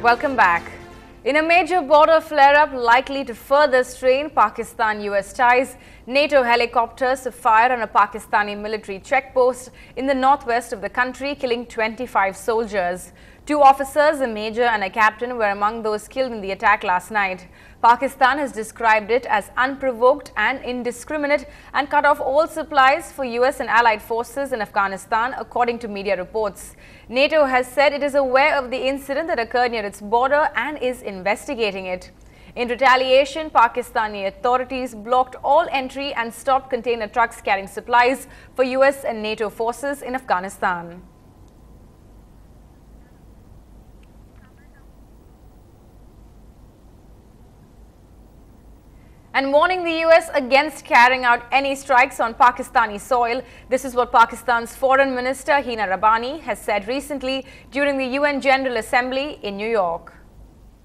Welcome back. In a major border flare-up likely to further strain Pakistan-US ties, NATO helicopters fired on a Pakistani military checkpost in the northwest of the country, killing 25 soldiers. 2 officers, a major and a captain, were among those killed in the attack last night. Pakistan has described it as unprovoked and indiscriminate and cut off all supplies for US and allied forces in Afghanistan, according to media reports. NATO has said it is aware of the incident that occurred near its border and is investigating it. In retaliation, Pakistani authorities blocked all entry and stopped container trucks carrying supplies for US and NATO forces in Afghanistan. And warning the US against carrying out any strikes on Pakistani soil. This is what Pakistan's Foreign Minister Hina Rabbani has said recently during the UN General Assembly in New York.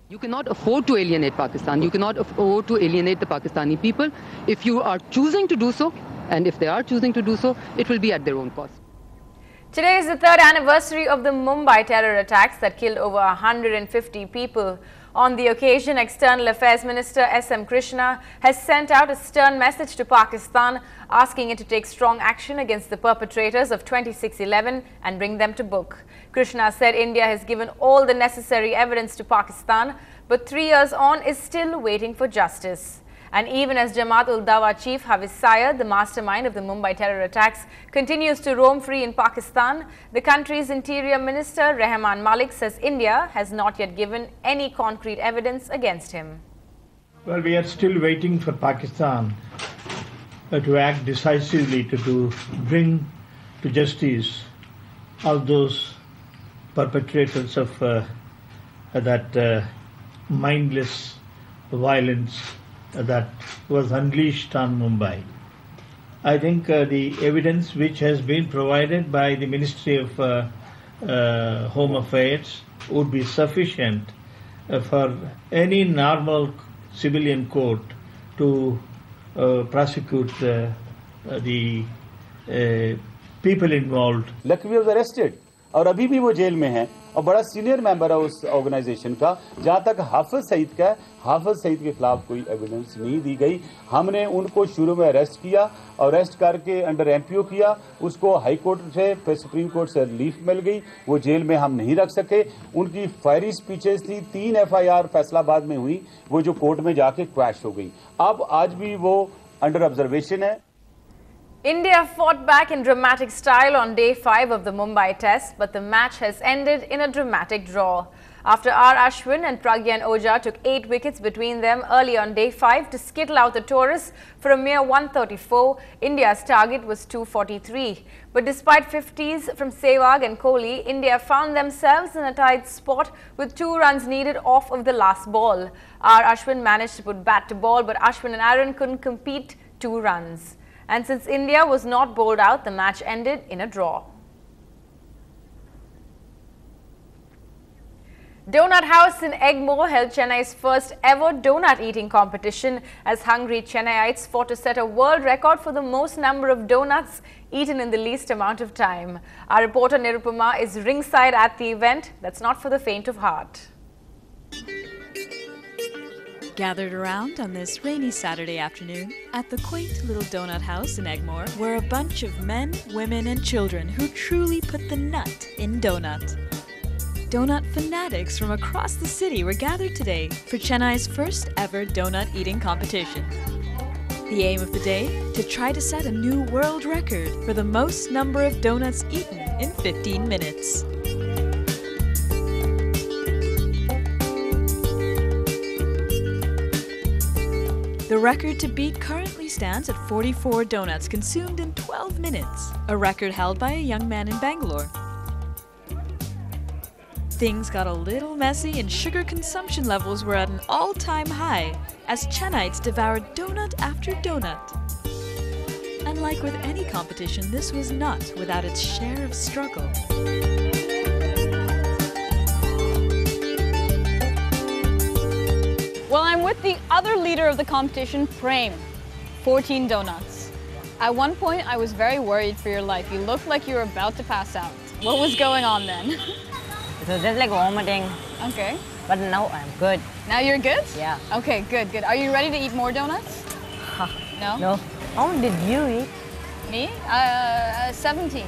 You cannot afford to alienate Pakistan. You cannot afford to alienate the Pakistani people. If you are choosing to do so, and if they are choosing to do so, it will be at their own cost. Today is the 3rd anniversary of the Mumbai terror attacks that killed over 150 people. On the occasion, External Affairs Minister S.M. Krishna has sent out a stern message to Pakistan, asking it to take strong action against the perpetrators of 26/11 and bring them to book. Krishna said India has given all the necessary evidence to Pakistan, but 3 years on is still waiting for justice. And even as Jamaat-ul-Dawa chief Hafiz Syed, the mastermind of the Mumbai terror attacks, continues to roam free in Pakistan, the country's Interior Minister Rahman Malik says India has not yet given any concrete evidence against him. Well, we are still waiting for Pakistan to act decisively to bring to justice all those perpetrators of that mindless violence that was unleashed on Mumbai. I think the evidence which has been provided by the Ministry of Home Affairs would be sufficient for any normal civilian court to prosecute the people involved. Luckily was arrested और अभी भी वो jail में है और बड़ा senior member है उस ऑर्गेनाइजेशन का. जहाँ तक हाफिज सईद का है, हाफिज सईद के खिलाफ कोई एविडेंस नहीं दी गई. हमने उनको शुरू में अरेस्ट किया और अरेस्ट करके अंडर एमपीओ किया. उसको हाई कोर्ट से फिर सुप्रीम कोर्ट से रिलीफ मिल गई. वो जेल में हम नहीं रख सके. उनकी फायरी स्पीचेस थी, 3 FIR फैसलाबाद में हुई, वो जो कोर्ट में जाके क्रैश हो गई. अब आज भी वो अंडर ऑब्जर्वेशन है. India fought back in dramatic style on day 5 of the Mumbai test, but the match has ended in a dramatic draw. After R. Ashwin and Pragyan Ojha took 8 wickets between them early on day 5 to skittle out the tourists for a mere 134, India's target was 243. But despite 50s from Sehwag and Kohli, India found themselves in a tight spot with 2 runs needed off of the last ball. R. Ashwin managed to put bat to ball, but Ashwin and Aaron couldn't compete 2 runs. And since India was not bowled out, the match ended in a draw. Donut House in Egmore held Chennai's first ever donut eating competition as hungry Chennaiites fought to set a world record for the most number of donuts eaten in the least amount of time. Our reporter Nirupama is ringside at the event. That's not for the faint of heart. Gathered around on this rainy Saturday afternoon at the quaint little donut house in Egmore were a bunch of men, women, and children who truly put the nut in donut. Donut fanatics from across the city were gathered today for Chennai's first ever donut eating competition. The aim of the day, to try to set a new world record for the most number of donuts eaten in 15 minutes. The record to beat currently stands at 44 donuts consumed in 12 minutes, a record held by a young man in Bangalore. Things got a little messy and sugar consumption levels were at an all-time high as Chennaites devoured donut after donut. And like with any competition, this was not without its share of struggle. Well, I'm with the other leader of the competition, Prem. 14 donuts. At one point, I was very worried for your life. You looked like you were about to pass out. What was going on then? It was just like vomiting. Okay. but now I'm good. Now you're good? Yeah. Okay, good, good. Are you ready to eat more donuts? No? No. How did you eat? Me? 17.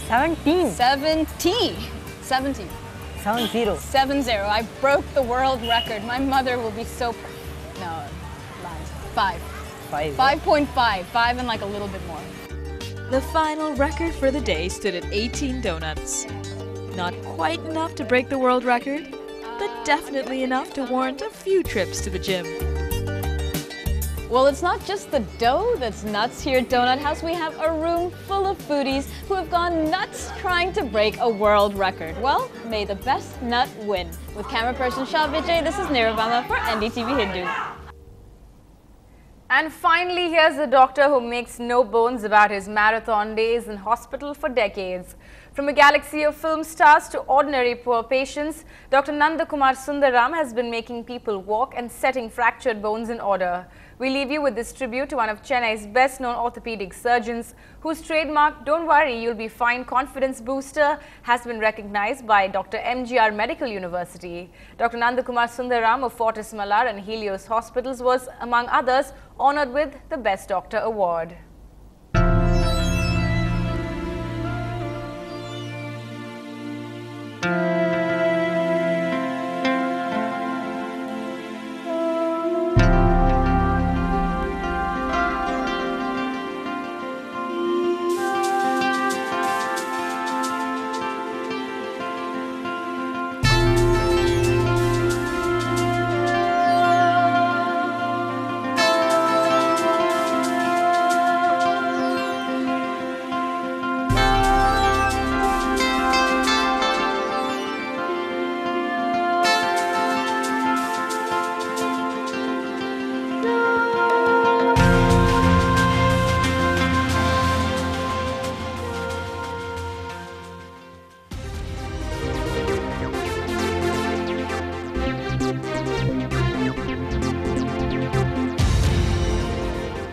17. 70. 70. 70. 70. I broke the world record. My mother will be so... No, lies. 5. 5. 5.5. 5 and like a little bit more. The final record for the day stood at 18 donuts. Not quite enough to break the world record, but definitely enough to warrant a few trips to the gym. Well, it's not just the dough that's nuts here at Donut House. We have a room full of foodies who have gone nuts trying to break a world record. Well, may the best nut win. With camera person Shah Vijay, this is Nirvana for NDTV Hindu. And finally, here's a doctor who makes no bones about his marathon days in hospital for decades. From a galaxy of film stars to ordinary poor patients, Dr. Nandakumar Sundaram has been making people walk and setting fractured bones in order. We leave you with this tribute to one of Chennai's best-known orthopedic surgeons, whose trademark, "Don't worry, you'll be fine" confidence booster has been recognized by Dr. MGR Medical University. Dr. Nandakumar Sundaram of Fortis Malar and Helios Hospitals was, among others, honored with the Best Doctor Award.